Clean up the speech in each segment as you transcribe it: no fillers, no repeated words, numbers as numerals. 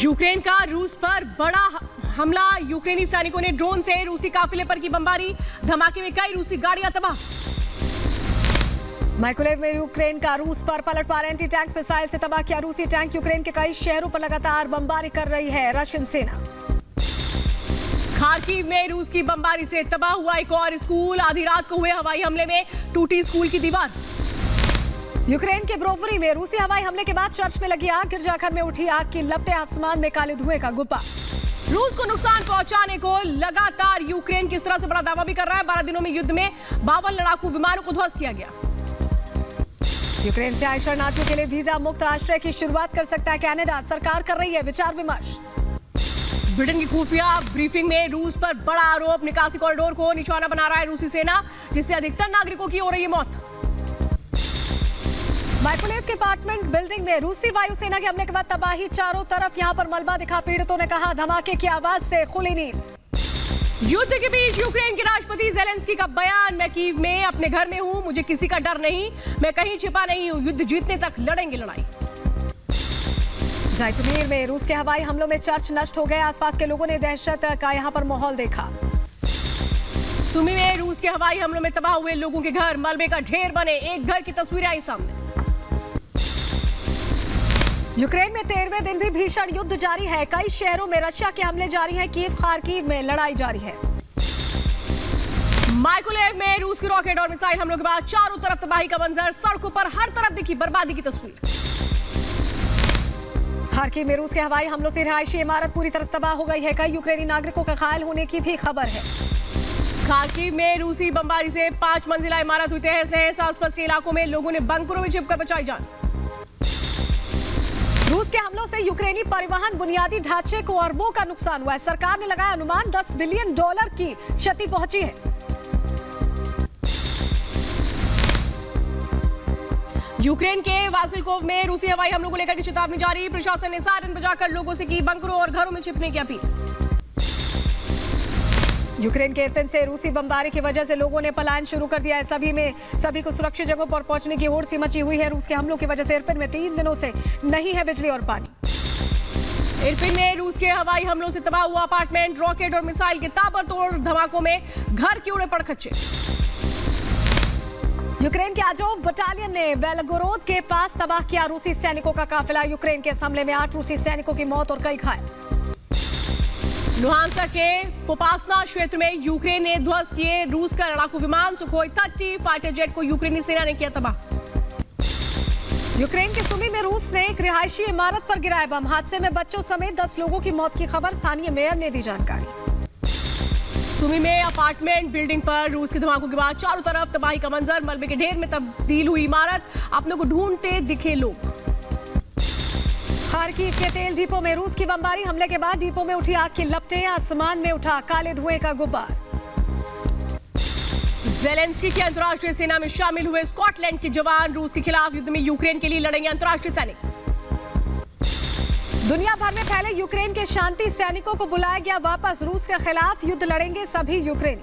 Ukraine का रूस पर बड़ा हमला। यूक्रेनी सैनिकों ने ड्रोन से रूसी काफिले पर की बमबारी। धमाके में कई रूसी गाड़ियां तबाह। माइकोलेव में यूक्रेन का रूस पर पलटवार। एंटी टैंक मिसाइल से तबाह किया रूसी टैंक। यूक्रेन के कई शहरों पर लगातार बमबारी कर रही है रशियन सेना। खार्किव में रूस की बमबारी से तबाह हुआ एक और स्कूल। आधी रात को हुए हवाई हमले में टूटी स्कूल की दीवार। यूक्रेन के ब्रोवरी में रूसी हवाई हमले के बाद चर्च में लगी आग। गिरजाघर में उठी आग की लपटें, आसमान में काले धुएं का गुब्बार। रूस को नुकसान पहुंचाने को लगातार यूक्रेन किस तरह से बड़ा दावा भी कर रहा है। 12 दिनों में युद्ध में 52 लड़ाकू विमानों को ध्वस्त किया गया। यूक्रेन से आए शरणार्थियों के लिए वीजा मुक्त आश्रय की शुरुआत कर सकता है कनाडा। सरकार कर रही है विचार विमर्श। ब्रिटेन की खुफिया ब्रीफिंग में रूस पर बड़ा आरोप। निकासी कॉरिडोर को निशाना बना रहा है रूसी सेना, जिससे अधिकतर नागरिकों की हो रही है मौत। माइकोलेव के अपार्टमेंट बिल्डिंग में रूसी वायुसेना के हमले के बाद तबाही चारों तरफ। यहां पर मलबा दिखा। पीड़ितों ने कहा धमाके की आवाज से खुली नींद। युद्ध के बीच यूक्रेन के राष्ट्रपति ज़ेलेंस्की का बयान। मैं कीव में अपने घर में हूं, मुझे किसी का डर नहीं, मैं कहीं छिपा नहीं हूं, युद्ध जीतने तक लड़ेंगे लड़ाई। जाइटमीर में रूस के हवाई हमलों में चर्च नष्ट हो गए। आसपास के लोगों ने दहशत का यहां पर माहौल देखा। सुमी में रूस के हवाई हमलों में तबाह हुए लोगों के घर मलबे का ढेर बने। एक घर की तस्वीरें आई सामने। यूक्रेन में 13वें दिन भी भीषण युद्ध जारी है। कई शहरों में रशिया के हमले जारी हैं। कीव, खार्किव में लड़ाई जारी है। माइकोलेव में रूस के रॉकेट और मिसाइल हमलों के बाद चारों तरफ तबाही का मंजर। सड़कों पर हर तरफ दिखी बर्बादी की तस्वीर। खार्किव में रूस के हवाई हमलों से रिहायशी इमारत पूरी तरह तबाह हो गई है। कई यूक्रेनी नागरिकों का घायल होने की भी खबर है। खार्किव में रूसी बमबारी से 5 मंजिला इमारत हुई तहस-नहस। आसपास के इलाकों में लोगों ने बंकरों में छिपकर बचाई जान। रूस के हमलों से यूक्रेनी परिवहन बुनियादी ढांचे को अरबों का नुकसान हुआ है। सरकार ने लगाया अनुमान $10 बिलियन की क्षति पहुंची है। यूक्रेन के वासिलकोव में रूसी हवाई हमलों को लेकर की चेतावनी जारी। प्रशासन ने सायरन बजाकर लोगों से की बंकरों और घरों में छिपने की अपील। यूक्रेन के इरपिन से रूसी बमबारी की वजह से लोगों ने पलायन शुरू कर दिया है। सभी को सुरक्षित जगहों पर पहुंचने की होड़ सी मची हुई है। रूस के हमलों की वजह से इरपिन में 3 दिनों से नहीं है बिजली और पानी। इरपिन में रूस के हवाई हमलों से तबाह हुआ अपार्टमेंट। रॉकेट और मिसाइल के ताबड़तोड़ धमाकों में घर के उड़े पड़ खच्चे। यूक्रेन के आजोव बटालियन ने बेलगोरोद के पास तबाह किया रूसी सैनिकों का काफिला। यूक्रेन के इस हमले में 8 रूसी सैनिकों की मौत और कई घायल। लुहांस्क के पोपासना क्षेत्र में यूक्रेन ने ध्वस्त किए रूस का लड़ाकू विमान। सुखोई 30 फाइटर जेट को यूक्रेनी सेना ने किया तबाह। यूक्रेन के सुमी में रूस ने एक रिहायशी इमारत पर गिराया बम। हादसे में बच्चों समेत 10 लोगों की मौत की खबर। स्थानीय मेयर ने दी जानकारी। सुमी में अपार्टमेंट बिल्डिंग पर रूस के धमाकों के बाद चारों तरफ तबाही का मंजर। मलबे के ढेर में तब्दील हुई इमारत। अपनों को ढूंढते दिखे लोग। खार्किव के तेल डिपो में रूस की बमबारी हमले के बाद डिपो में उठी आग की लपटें, आसमान में उठा काले धुएं का गुब्बार। ज़ेलेंस्की की अंतर्राष्ट्रीय सेना में शामिल हुए स्कॉटलैंड के जवान। रूस के खिलाफ युद्ध में यूक्रेन के लिए लड़ेंगे अंतर्राष्ट्रीय सैनिक। दुनिया भर में फैले यूक्रेन के शांति सैनिकों को बुलाया गया वापस। रूस के खिलाफ युद्ध लड़ेंगे सभी यूक्रेनी।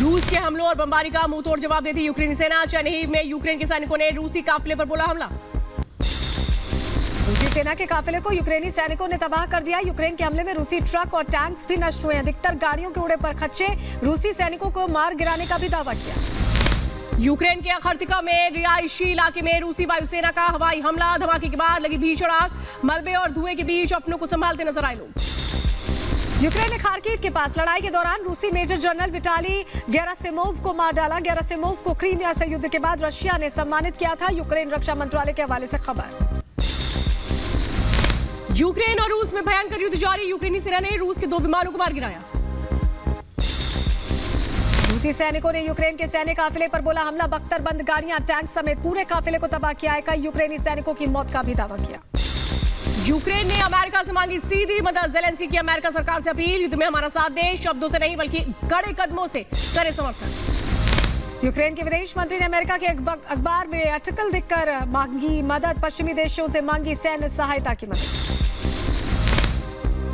रूस के हमलों और बमबारी का मुंहतोड़ जवाब देती यूक्रेनी सेना। चेरनिहिव में यूक्रेन के सैनिकों ने रूसी काफिले पर बोला हमला। रूसी सेना के काफिले को यूक्रेनी सैनिकों ने तबाह कर दिया। यूक्रेन के हमले में रूसी ट्रक और टैंक्स भी नष्ट हुए। अधिकतर गाड़ियों के उड़े पर खच्चे। रूसी सैनिकों को मार गिराने का भी दावा किया। यूक्रेन के खर्तिका में रिहायशी इलाके में रूसी वायुसेना का हवाई हमला। धमाके के बाद लगी भीषण आग। मलबे और धुएं के बीच अपनों को संभालते नजर आए लोग। यूक्रेन ने खार्किव के पास लड़ाई के दौरान रूसी मेजर जनरल विटाली गेरासिमोव को मार डाला। गेरासिमोव को क्रीमिया से युद्ध के बाद रशिया ने सम्मानित किया था। यूक्रेन रक्षा मंत्रालय के हवाले से खबर। यूक्रेन और रूस में भयंकर युद्ध जारी। यूक्रेनी सेना ने रूस के 2 विमानों को मार गिराया। रूसी सैनिकों ने यूक्रेन के सैन्य काफिले पर बोला हमला। बख्तरबंद गाड़ियां, टैंक समेत पूरे काफिले को तबाह किया है। कई यूक्रेनी सैनिकों की मौत का भी दावा किया। यूक्रेन ने अमेरिका से मांगी सीधी मदद। ज़ेलेंस्की की अमेरिका सरकार से अपील। युद्ध में हमारा साथ दे, शब्दों से नहीं बल्कि कड़े कदमों से करे समर्थन। यूक्रेन के विदेश मंत्री ने अमेरिका के अखबार में आर्टिकल देकर मांगी मदद। पश्चिमी देशों से मांगी सैन्य सहायता की मदद।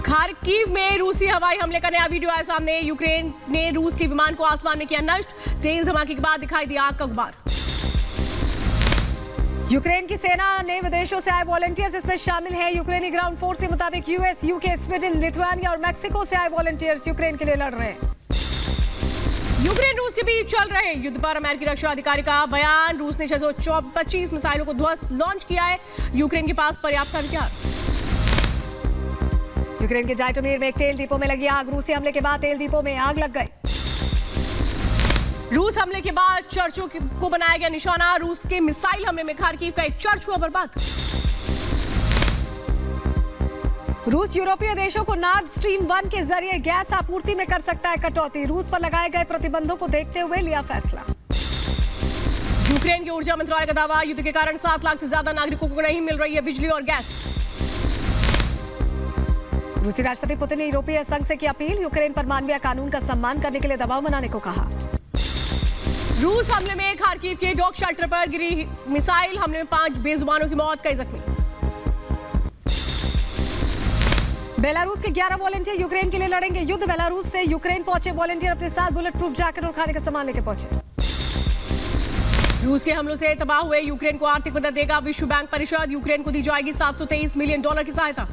खार्किव में रूसी हवाई हमले का नया वीडियो आया सामने। यूक्रेन ने रूस के विमान को आसमान में किया नष्ट। तेज धमाके के बाद दिखाई दिया आग का गुब्बार। यूक्रेन की सेना ने विदेशों से आए वॉलंटियर्स इसमें शामिल हैं। यूक्रेनी ग्राउंड फोर्स के मुताबिक यूएस, यूके, स्वीडन, लिथुआनिया और मैक्सिको से आए वॉलंटियर्स यूक्रेन के लिए लड़ रहे हैं। यूक्रेन रूस के बीच चल रहे युद्ध पर अमेरिकी रक्षा अधिकारी का बयान। रूस ने 625 मिसाइलों को ध्वस्त लॉन्च किया है। यूक्रेन के पास पर्याप्त हथियार। यूक्रेन के जाइटोमीर में एक तेल डिपो में लगी आग। रूसी हमले के बाद तेल डिपो में आग लग गई। रूस हमले के बाद चर्चों को बनाया गया निशाना। रूस के मिसाइल हमले में खार्किव का एक चर्च हुआ बर्बाद। रूस यूरोपीय देशों को नॉर्ड स्ट्रीम 1 के जरिए गैस आपूर्ति में कर सकता है कटौती। रूस पर लगाए गए प्रतिबंधों को देखते हुए लिया फैसला। यूक्रेन के ऊर्जा मंत्रालय का दावा, युद्ध के कारण 7 लाख से ज्यादा नागरिकों को नहीं मिल रही है बिजली और गैस। रूसी राष्ट्रपति पुतिन ने यूरोपीय संघ से की अपील। यूक्रेन पर मानवीय कानून का सम्मान करने के लिए दबाव बनाने को कहा। रूस हमले में खार्किव के डॉक शेल्टर पर गिरी मिसाइल हमले में 5 बेजुबानों की मौत, कई जख्मी। बेलारूस के 11 वॉलंटियर यूक्रेन के लिए लड़ेंगे युद्ध। बेलारूस से यूक्रेन पहुंचे वॉलंटियर अपने साथ बुलेट प्रूफ जैकेट और खाने का सामान लेकर पहुंचे। रूस के हमलों से तबाह हुए यूक्रेन को आर्थिक मदद देगा विश्व बैंक परिषद। यूक्रेन को दी जाएगी $723 मिलियन की सहायता।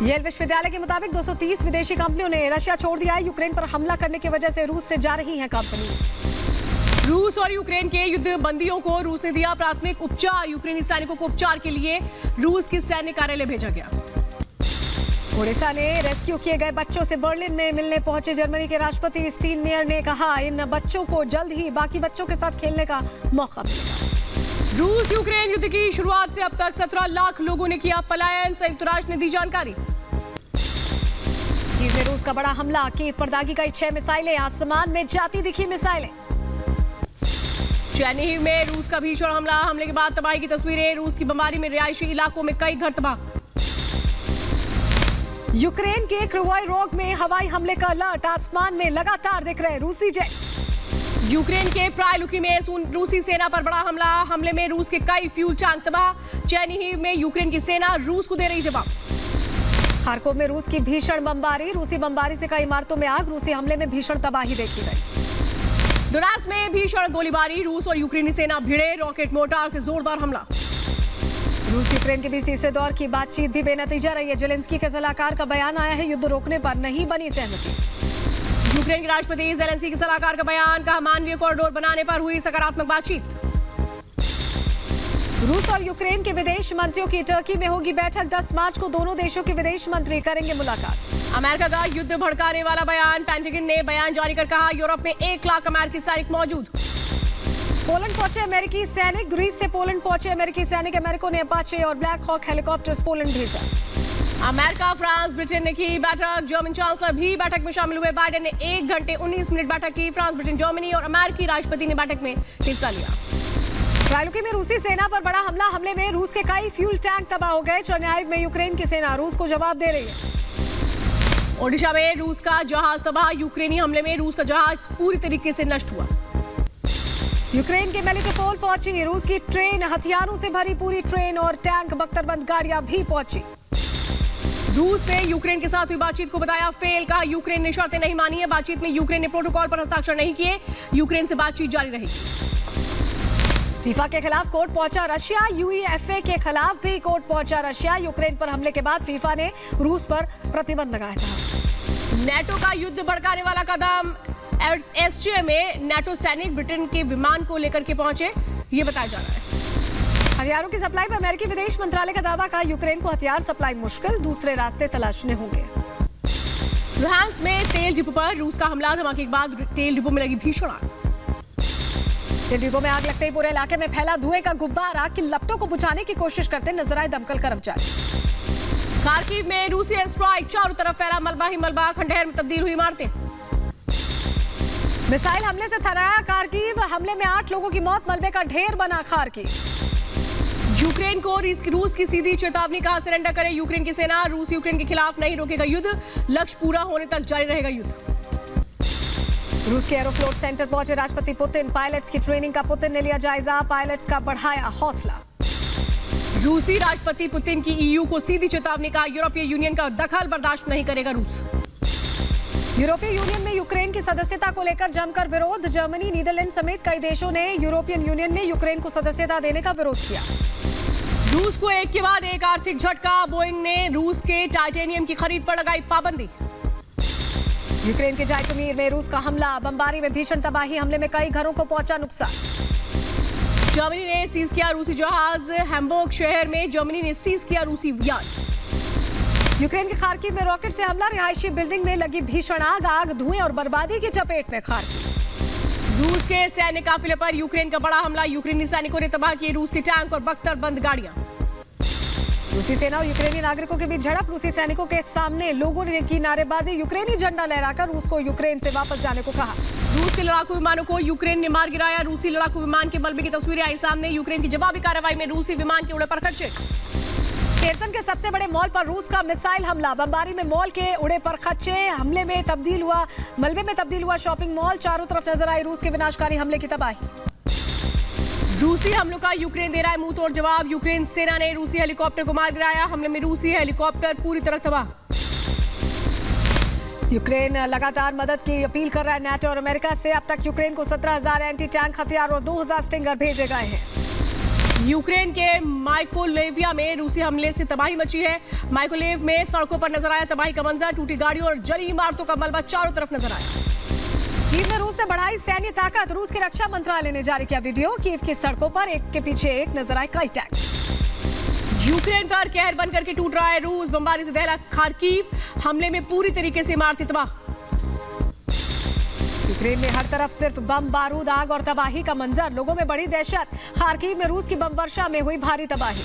येल विश्वविद्यालय के मुताबिक 230 विदेशी कंपनियों ने रशिया छोड़ दिया है। यूक्रेन पर हमला करने की वजह से रूस से जा रही हैं कंपनी। रूस और यूक्रेन के युद्ध बंदियों को रूस ने दिया प्राथमिक उपचार। यूक्रेनी सैनिकों को उपचार के लिए रूस के सैन्य कार्यालय भेजा गया। ओडिशा ने रेस्क्यू किए गए बच्चों से बर्लिन में मिलने पहुंचे जर्मनी के राष्ट्रपति स्टीनमेयर ने कहा, इन बच्चों को जल्द ही बाकी बच्चों के साथ खेलने का मौका मिलेगा। रूस यूक्रेन युद्ध की शुरुआत से अब तक 17 लाख लोगों ने किया पलायन, संयुक्त राष्ट्र ने दी जानकारी। कीव में रूस का बड़ा हमला। कीव पर दागी गई 6 मिसाइलें, आसमान में जाती दिखी मिसाइलें। चेर्निहिव में रूस का भीषण हमला। हमले के बाद तबाही की तस्वीरें। रूस की बमबारी में रिहायशी इलाकों में कई घर तबाह। यूक्रेन के क्रिवोई रोग में हवाई हमले का अलर्ट। आसमान में लगातार दिख रहे रूसी जेट। यूक्रेन के प्रायलुकी में रूसी सेना पर बड़ा हमला। हमले में रूस के कई फ्यूल टैंक तबाह। चेर्निहिव में यूक्रेन की सेना रूस को दे रही जवाब। खार्कोव में रूस की भीषण बमबारी। रूसी बमबारी से कई इमारतों में आग। रूसी हमले में भीषण तबाही देखी गई। डोनेट्स्क में भीषण गोलीबारी। रूस और यूक्रेनी सेना भिड़े। रॉकेट मोर्टार से जोरदार हमला। रूस यूक्रेन के बीच तीसरे दौर की बातचीत भी बेनतीजा रही है। जेलेंस्की के सलाहकार का बयान आया है, युद्ध रोकने पर नहीं बनी सहमति। यूक्रेन के राष्ट्रपति जेलेंस्की के सलाहकार का बयान, कहा मानवीय कॉरिडोर बनाने पर हुई सकारात्मक बातचीत। रूस और यूक्रेन के विदेश मंत्रियों की टर्की में होगी बैठक। 10 मार्च को दोनों देशों के विदेश मंत्री करेंगे मुलाकात। अमेरिका का युद्ध भड़काने वाला बयान। पेंटागन ने बयान जारी कर कहा, यूरोप में 1 लाख अमेरिकी सैनिक मौजूद। पोलैंड पहुंचे अमेरिकी सैनिक। ग्रीस से पोलैंड पहुंचे अमेरिकी सैनिक। अमेरिका ने अपाचे और ब्लैक हॉक हेलीकॉप्टर्स पोलैंड भेजा। अमेरिका, फ्रांस, ब्रिटेन ने की बैठक। जर्मन चांसलर भी बैठक में शामिल हुए। बाइडेन ने 1 घंटे 19 मिनट बैठक की। फ्रांस, ब्रिटेन, जर्मनी और अमेरिकी राष्ट्रपति ने बैठक में हिस्सा लिया। प्रायलुकी में रूसी सेना पर बड़ा हमला। हमले में रूस के कई फ्यूल टैंक तबाह हो गए। चेर्निहिव में यूक्रेन की सेना रूस को जवाब दे रही है। ओडिशा में रूस का जहाज तबाह। यूक्रेनी हमले में रूस का जहाज पूरी तरीके से नष्ट हुआ। यूक्रेन के मेलिटोपोल पहुंची रूस की ट्रेन। हथियारों से भरी पूरी ट्रेन और टैंक, बख्तरबंद गाड़ियां भी पहुंची। रूस ने यूक्रेन के साथ हुई बातचीत को बताया फेल। कहा यूक्रेन ने शर्तें नहीं मानी है। बातचीत में यूक्रेन ने प्रोटोकॉल पर हस्ताक्षर नहीं किए। यूक्रेन से बातचीत जारी रहेगी। फीफा के खिलाफ कोर्ट पहुंचा रशिया। यूईएफए के खिलाफ भी कोर्ट पहुंचा रशिया। यूक्रेन पर हमले के बाद फीफा ने रूस पर प्रतिबंध लगाया था। नेटो का युद्ध भड़काने वाला कदम। एसचे में नेटो सैनिक ब्रिटेन के विमान को लेकर के पहुंचे, ये बताया जा रहा है। हथियारों की सप्लाई पर अमेरिकी विदेश मंत्रालय का दावा। कहा यूक्रेन को हथियार सप्लाई मुश्किल, दूसरे रास्ते तलाशने होंगे। लुहांस्क में तेल डिपो पर रूस का हमला। धमाके के बाद तेल डिपो में लगी भीषण आग। तेल डिपो में आग लगते ही पूरे इलाके में फैला धुएं का गुब्बारा। कि लपटों को बुझाने की कोशिश करते नजर आए दमकल कर्मचारी। खार्किव में रूसी एयर स्ट्राइक। चारों तरफ फैला मलबा ही मलबा। खंडहर में तब्दील हुई इमारतें। मिसाइल हमले से थर्राया खार्किव। हमले में 8 लोगों की मौत। मलबे का ढेर बना खार्किव। यूक्रेन को रूस की सीधी चेतावनी। कहा सरेंडर करे यूक्रेन की सेना। रूस यूक्रेन के खिलाफ नहीं रोकेगा युद्ध। लक्ष्य पूरा होने तक जारी रहेगा युद्ध। रूस के एरोफ्लोट सेंटर पहुंचे राष्ट्रपति पुतिन। पायलट्स की ट्रेनिंग का पुतिन ने लिया जायजा। पायलट्स का बढ़ाया हौसला। रूसी राष्ट्रपति पुतिन की ईयू को सीधी चेतावनी। कहा यूरोपीय यूनियन का दखल बर्दाश्त नहीं करेगा रूस। यूरोपीय यूनियन में यूक्रेन की सदस्यता को लेकर जमकर विरोध। जर्मनी, नीदरलैंड समेत कई देशों ने यूरोपियन यूनियन में यूक्रेन को सदस्यता देने का विरोध किया। रूस को एक के बाद एक आर्थिक झटका। बोइंग ने रूस के टाइटेनियम की खरीद पर लगाई पाबंदी। यूक्रेन के जाइटोमीर में रूस का हमला, बमबारी में भीषण तबाही, हमले में कई घरों को पहुंचा नुकसान। जर्मनी ने सीज किया रूसी जहाज। हैम्बर्ग शहर में जर्मनी ने सीज किया रूसी यान। यूक्रेन के खार्किव में रॉकेट से हमला, रिहायशी बिल्डिंग में लगी भीषण आग, धुएं और बर्बादी की चपेट में खार्किव। रूस के सैन्य काफिले पर यूक्रेन का बड़ा हमला। यूक्रेनी सैनिकों ने तबाह किए रूस के टैंक और बख्तर बंद गाड़ियां। रूसी सेना और यूक्रेनी नागरिकों के बीच झड़प। रूसी सैनिकों के सामने लोगों ने की नारेबाजी। यूक्रेनी झंडा लहराकर रूस को यूक्रेन से वापस जाने को कहा। रूस के लड़ाकू विमानों को यूक्रेन ने मार गिराया। रूसी लड़ाकू विमान के मलबे की तस्वीरें आई सामने। यूक्रेन की जवाबी कार्रवाई में रूसी विमान के उड़े पर खर्चे। केरसन के सबसे बड़े मॉल पर रूस का मिसाइल हमला, बमबारी में मॉल के उड़े पर खच्चे, मलबे में तब्दील हुआ शॉपिंग मॉल। चारों तरफ नजर आई रूस के विनाशकारी हमले की तबाही। रूसी हमलों का यूक्रेन दे रहा है मुंह तोड़ जवाब। यूक्रेन सेना ने रूसी हेलीकॉप्टर को मार गिराया। हमले में रूसी हेलीकॉप्टर पूरी तरह तबाह। यूक्रेन लगातार मदद की अपील कर रहा है नाटो और अमेरिका से। अब तक यूक्रेन को 17,000 एंटी टैंक हथियार और 2,000 स्टिंगर भेजे गए हैं। यूक्रेन के माइकोलेविया में रूसी हमले से तबाही मची है। माइकोलेव में सड़कों पर नजर आया तबाही का मंजर। टूटी गाड़ियों और जली इमारतों का मलबा चारों तरफ नजर आया। कीव में रूस ने बढ़ाई सैन्य ताकत। रूस के रक्षा मंत्रालय ने जारी किया वीडियो। कीव की सड़कों पर एक के पीछे एक नजर आए कई टैंक। यूक्रेन पर कहर बन करके टूट रहा है रूस। बमबारी से दहला खार्किव। हमले में पूरी तरीके से इमारतें तबाह। यूक्रेन में हर तरफ सिर्फ बम, बारूद, आग और तबाही का मंजर। लोगों में बड़ी दहशत। खार्किव में रूस की बम वर्षा में हुई भारी तबाही।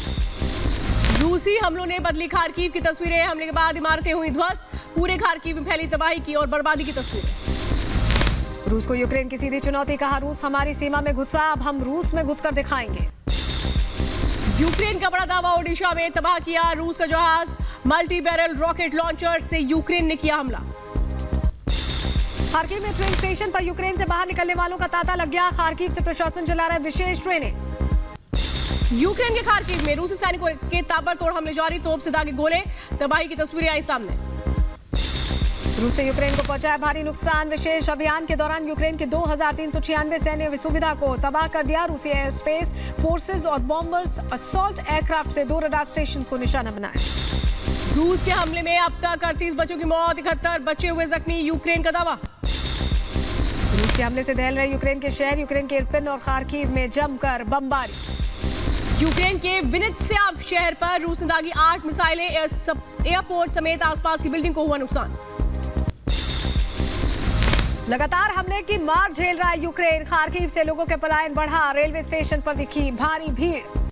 रूसी हमलों ने बदली खार्किव की तस्वीरें। हमले के बाद इमारतें हुई ध्वस्त। पूरे खार्किव में फैली तबाही की और बर्बादी की तस्वीरें। रूस को यूक्रेन की सीधी चुनौती, कहा रूस हमारी सीमा में घुसा, अब हम रूस में घुसकर दिखाएंगे। यूक्रेन का बड़ा दावा, ओडिशा में तबाह किया रूस का जहाज। मल्टी बैरल रॉकेट लॉन्चर से यूक्रेन ने किया हमला। खार्किव में ट्रेन स्टेशन पर यूक्रेन से बाहर निकलने वालों का तांता लग गया। खार्किव से प्रशासन चला रहा है विशेष ट्रेनें। यूक्रेन के खार्किव में रूसी सैनिकों के ताबड़तोड़ हमले जारी। तोप से दागे गोले। तबाही की तस्वीरें आई सामने। रूस से यूक्रेन को पहुंचाया भारी नुकसान। विशेष अभियान के दौरान यूक्रेन के 2,396 सैन्य सुविधा को तबाह कर दिया। रूसी एयर स्पेस फोर्सेज और बॉम्बर्स असॉल्ट एयरक्राफ्ट से 2 रडार स्टेशन को निशाना बनाया। रूस के हमले में अब तक 38 बच्चों की मौत, 71 बचे हुए जख्मी। यूक्रेन का दावा। रूस के हमले से दहल रहे यूक्रेन के शहर। यूक्रेन के इरपिन और खार्किव में जमकर बमबारी। यूक्रेन के विनित्स्या शहर पर रूस ने दागी 8 मिसाइलें। एयरपोर्ट समेत आसपास की बिल्डिंग को हुआ नुकसान। लगातार हमले की मार झेल रहा है यूक्रेन। खार्किव से लोगों के पलायन बढ़ा। रेलवे स्टेशन पर दिखी भारी भीड़।